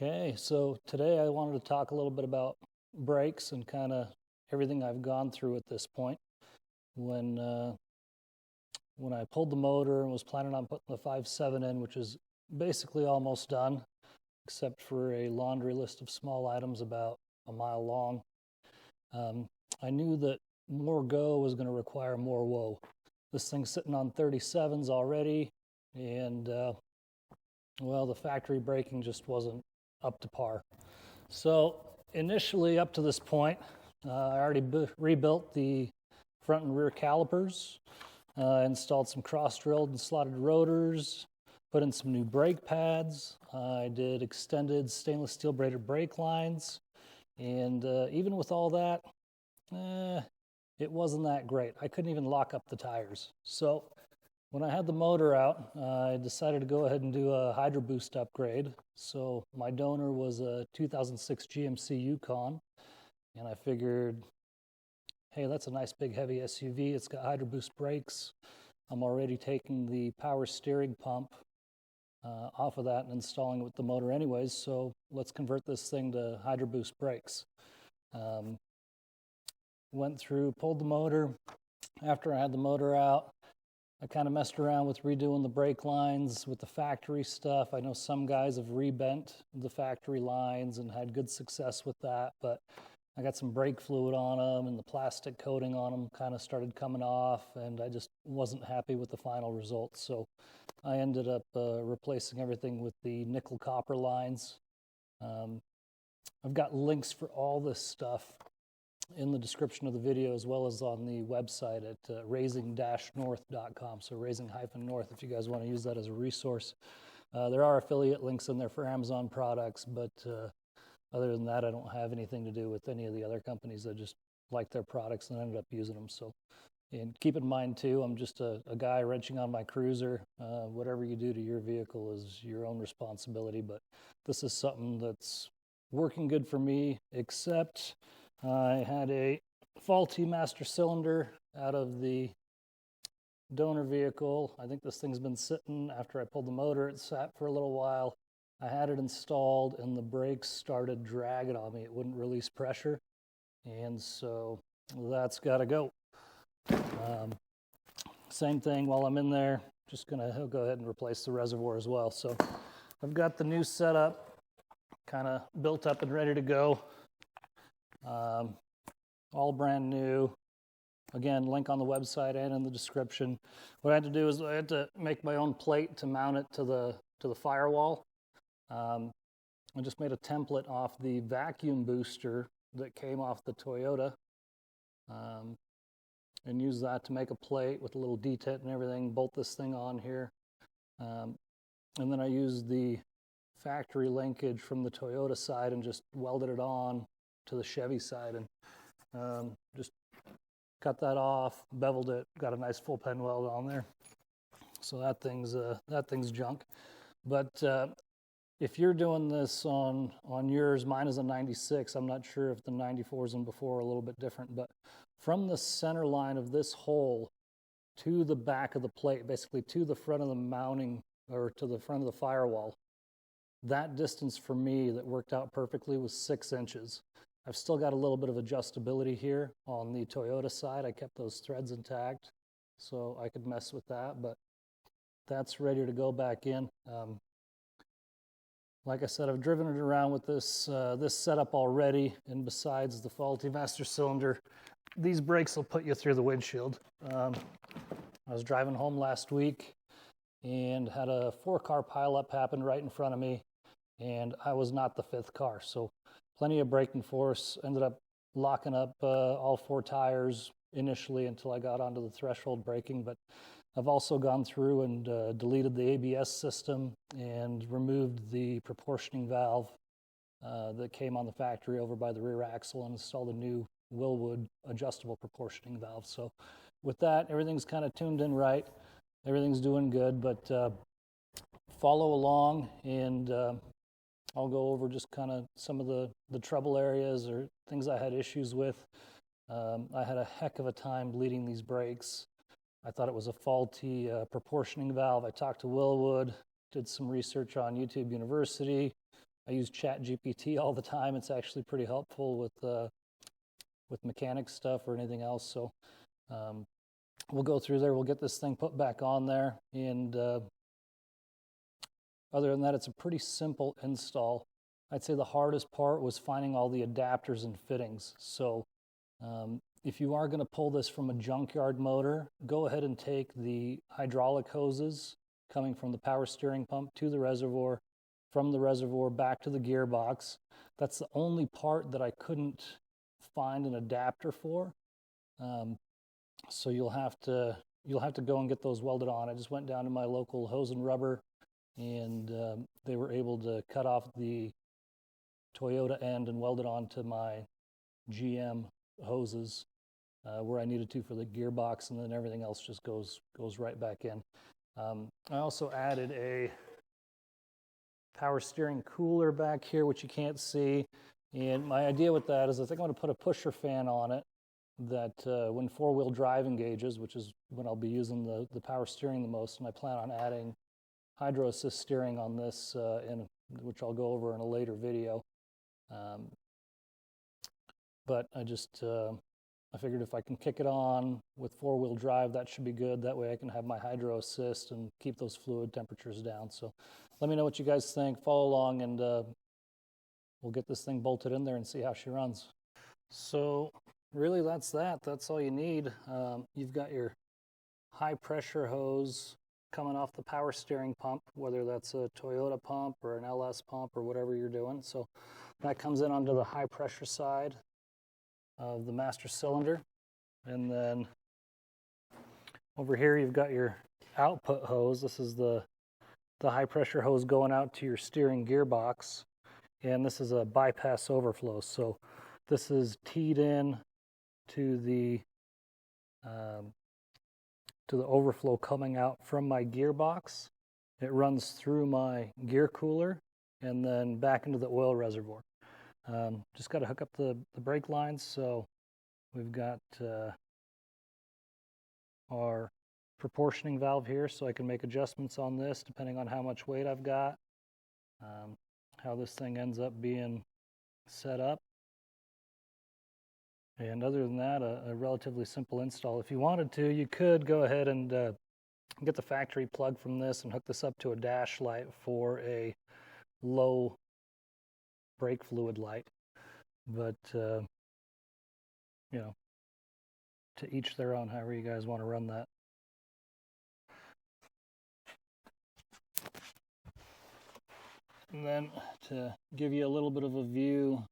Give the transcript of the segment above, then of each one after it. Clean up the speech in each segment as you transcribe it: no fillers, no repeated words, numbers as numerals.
Okay, so today I wanted to talk a little bit about brakes and kind of everything I've gone through at this point. When I pulled the motor and was planning on putting the 5.7 in, which is basically almost done, except for a laundry list of small items about a mile long, I knew that more go was going to require more woe. This thing's sitting on 37s already, and well, the factory braking just wasn't up to par. So initially, up to this point, I already rebuilt the front and rear calipers, installed some cross-drilled and slotted rotors, put in some new brake pads. I did extended stainless steel braided brake lines, and even with all that, it wasn't that great. I couldn't even lock up the tires. So when I had the motor out, I decided to go ahead and do a Hydro Boost upgrade. So my donor was a 2006 GMC Yukon, and I figured, hey, that's a nice big heavy SUV. It's got Hydro Boost brakes. I'm already taking the power steering pump off of that and installing it with the motor anyways, so let's convert this thing to Hydro Boost brakes. Went through, pulled the motor. After I had the motor out, I kind of messed around with redoing the brake lines with the factory stuff. I know some guys have rebent the factory lines and had good success with that, but I got some brake fluid on them and the plastic coating on them kind of started coming off, and I just wasn't happy with the final results. So I ended up replacing everything with the nickel copper lines. I've got links for all this stuff in the description of the video, as well as on the website at raising-north.com. So raising-north, if you guys want to use that as a resource. There are affiliate links in there for Amazon products, but other than that, I don't have anything to do with any of the other companies. I just like their products and ended up using them. So, and keep in mind too, I'm just a guy wrenching on my cruiser. Whatever you do to your vehicle is your own responsibility, but this is something that's working good for me, except I had a faulty master cylinder out of the donor vehicle. I think this thing's been sitting. After I pulled the motor, it sat for a little while. I had it installed and the brakes started dragging on me. It wouldn't release pressure, and so that's got to go. Same thing while I'm in there, just gonna go ahead and replace the reservoir as well. So I've got the new setup kind of built up and ready to go. All brand new. Again, link on the website and in the description. What I had to do is I had to make my own plate to mount it to the firewall. I just made a template off the vacuum booster that came off the Toyota, and used that to make a plate with a little detent and everything, bolt this thing on here. And then I used the factory linkage from the Toyota side and just welded it on to the Chevy side, and just cut that off, beveled it, got a nice full pen weld on there. So that thing's junk. But if you're doing this on yours, mine is a 96. I'm not sure if the 94s and before are a little bit different, but from the center line of this hole to the back of the plate, basically to the front of the mounting or to the front of the firewall, that distance for me that worked out perfectly was 6 inches. I've still got a little bit of adjustability here on the Toyota side. I kept those threads intact so I could mess with that, but that's ready to go back in. Like I said, I've driven it around with this setup already, and besides the faulty master cylinder, these brakes will put you through the windshield. I was driving home last week and had a 4-car pileup happen right in front of me, and I was not the 5th car, so plenty of braking force. Ended up locking up all 4 tires initially until I got onto the threshold braking, but I've also gone through and deleted the ABS system and removed the proportioning valve that came on the factory over by the rear axle and installed a new Willwood adjustable proportioning valve. So with that, everything's kind of tuned in right. Everything's doing good, but follow along, and I'll go over just kind of some of the trouble areas or things I had issues with. I had a heck of a time bleeding these brakes. I thought it was a faulty proportioning valve. I talked to Willwood, did some research on YouTube University. I use ChatGPT all the time. It's actually pretty helpful with mechanic stuff or anything else. So we'll go through there. We'll get this thing put back on there. And other than that, it's a pretty simple install. I'd say the hardest part was finding all the adapters and fittings. So if you are going to pull this from a junkyard motor, go ahead and take the hydraulic hoses coming from the power steering pump to the reservoir, from the reservoir back to the gearbox. That's the only part that I couldn't find an adapter for. So you'll have to go and get those welded on. I just went down to my local hose and rubber, and they were able to cut off the Toyota end and weld it onto my GM hoses where I needed to for the gearbox, and then everything else just goes right back in. I also added a power steering cooler back here, which you can't see. And my idea with that is I think I'm going to put a pusher fan on it that when four-wheel drive engages, which is when I'll be using the power steering the most, and I plan on adding hydro assist steering on this, which I'll go over in a later video. But I figured if I can kick it on with four-wheel drive, that should be good. That way I can have my hydro assist and keep those fluid temperatures down. So let me know what you guys think. Follow along, and we'll get this thing bolted in there and see how she runs. So really that's that. That's all you need. You've got your high pressure hose coming off the power steering pump, whether that's a Toyota pump or an LS pump or whatever you're doing. So that comes in onto the high pressure side of the master cylinder. And then over here you've got your output hose. This is the high pressure hose going out to your steering gearbox. And this is a bypass overflow. So this is teed in to the overflow coming out from my gearbox. It runs through my gear cooler and then back into the oil reservoir. Just got to hook up the brake lines. So we've got our proportioning valve here, so I can make adjustments on this depending on how much weight I've got, how this thing ends up being set up. And other than that, a relatively simple install. If you wanted to, you could go ahead and get the factory plug from this and hook this up to a dash light for a low brake fluid light. But, you know, to each their own, however you guys want to run that. And then to give you a little bit of a view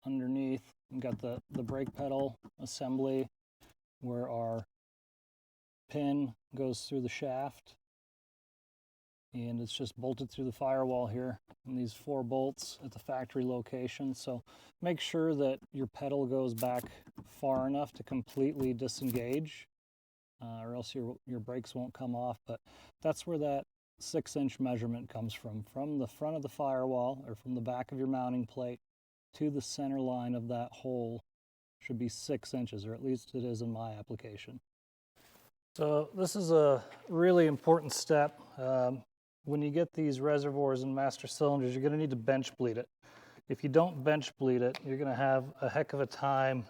underneath, we've got the brake pedal assembly where our pin goes through the shaft, and it's just bolted through the firewall here, and these 4 bolts at the factory location. So make sure that your pedal goes back far enough to completely disengage, or else your brakes won't come off. But that's where that 6-inch measurement comes from the front of the firewall, or from the back of your mounting plate to the center line of that hole should be 6 inches, or at least it is in my application. So this is a really important step. When you get these reservoirs and master cylinders, you're going to need to bench bleed it. If you don't bench bleed it, you're going to have a heck of a time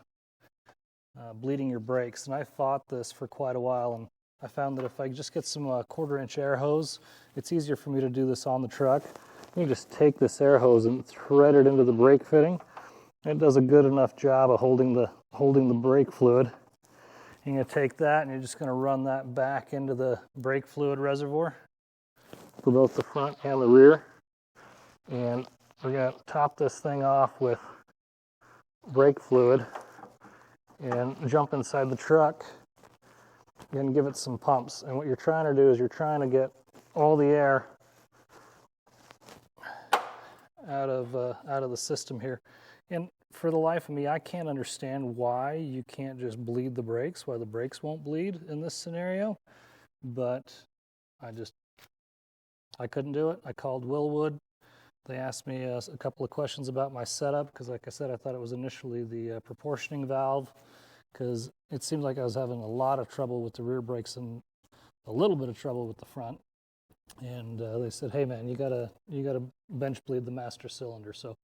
bleeding your brakes. And I fought this for quite a while, and I found that if I just get some 1/4-inch air hose, it's easier for me to do this on the truck. You just take this air hose and thread it into the brake fitting. It does a good enough job of holding the brake fluid. You're going to take that and you're just going to run that back into the brake fluid reservoir for both the front and the rear. And we're going to top this thing off with brake fluid and jump inside the truck and give it some pumps. And what you're trying to do is you're trying to get all the air out of the system here. And for the life of me, I can't understand why you can't just bleed the brakes, why the brakes won't bleed in this scenario. But I couldn't do it. I called Willwood. They asked me a couple of questions about my setup, because like I said, I thought it was initially the proportioning valve, because it seemed like I was having a lot of trouble with the rear brakes and a little bit of trouble with the front. and they said, "Hey man, you gotta bench bleed the master cylinder." So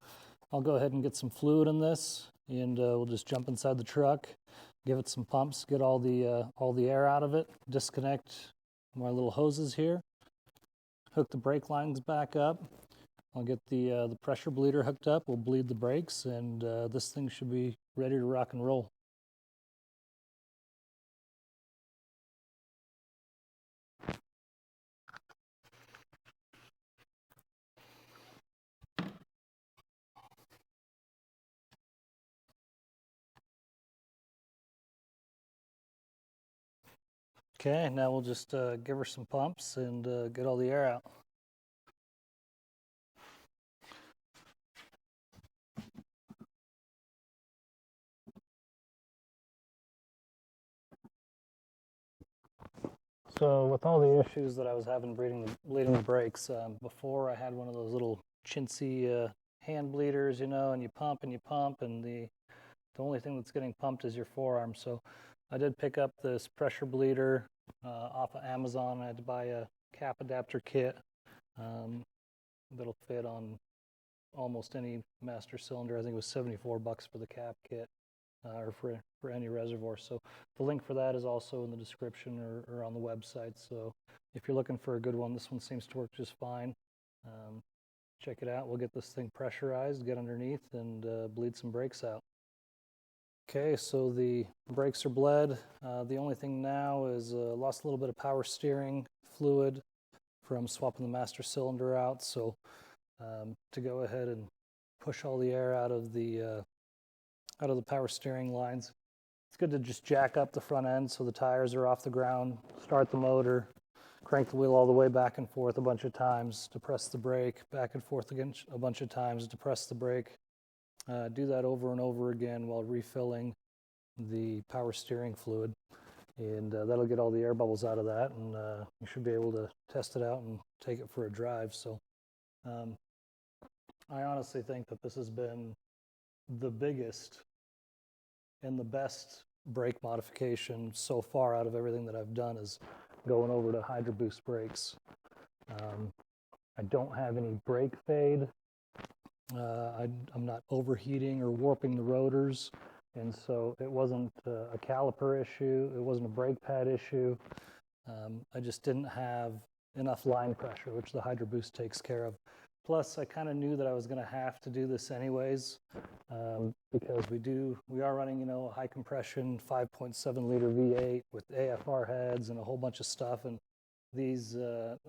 I'll go ahead and get some fluid in this, and we'll just jump inside the truck, give it some pumps, get all the air out of it, disconnect my little hoses here, hook the brake lines back up. I'll get the pressure bleeder hooked up. We'll bleed the brakes, and this thing should be ready to rock and roll. Okay, now we'll just give her some pumps and get all the air out. So with all the issues that I was having bleeding the brakes, before I had one of those little chintzy hand bleeders, you know, and you pump, and the only thing that's getting pumped is your forearm. So I did pick up this pressure bleeder off of Amazon. I had to buy a cap adapter kit that'll fit on almost any master cylinder. I think it was $74 for the cap kit. Or for any reservoir. So the link for that is also in the description or on the website. So if you're looking for a good one, this one seems to work just fine. Check it out. We'll get this thing pressurized, get underneath, and bleed some brakes out. Okay, so the brakes are bled. The only thing now is lost a little bit of power steering fluid from swapping the master cylinder out. So to go ahead and push all the air out of the power steering lines, it's good to just jack up the front end so the tires are off the ground, start the motor, crank the wheel all the way back and forth a bunch of times, depress the brake, back and forth again a bunch of times, depress the brake. Do that over and over again while refilling the power steering fluid, and that'll get all the air bubbles out of that, and you should be able to test it out and take it for a drive. So I honestly think that this has been the biggest and the best brake modification so far out of everything that I've done is going over to Hydro Boost brakes. I don't have any brake fade. I'm not overheating or warping the rotors, and so it wasn't a caliper issue. It wasn't a brake pad issue. I just didn't have enough line pressure, which the Hydro Boost takes care of. Plus, I kind of knew that I was going to have to do this anyways, because we are running, you know, a high compression 5.7 liter V8 with AFR heads and a whole bunch of stuff. And these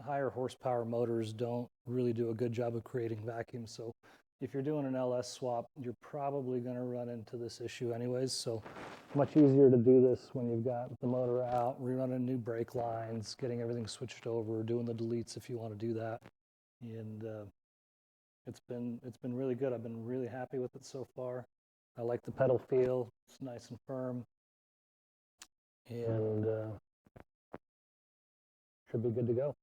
higher horsepower motors don't really do a good job of creating vacuum. So if you're doing an LS swap, you're probably going to run into this issue anyways. So much easier to do this when you've got the motor out, rerunning new brake lines, getting everything switched over, doing the deletes if you want to do that. And it's been really good. I've been really happy with it so far. I like the pedal feel. It's nice and firm, and should be good to go.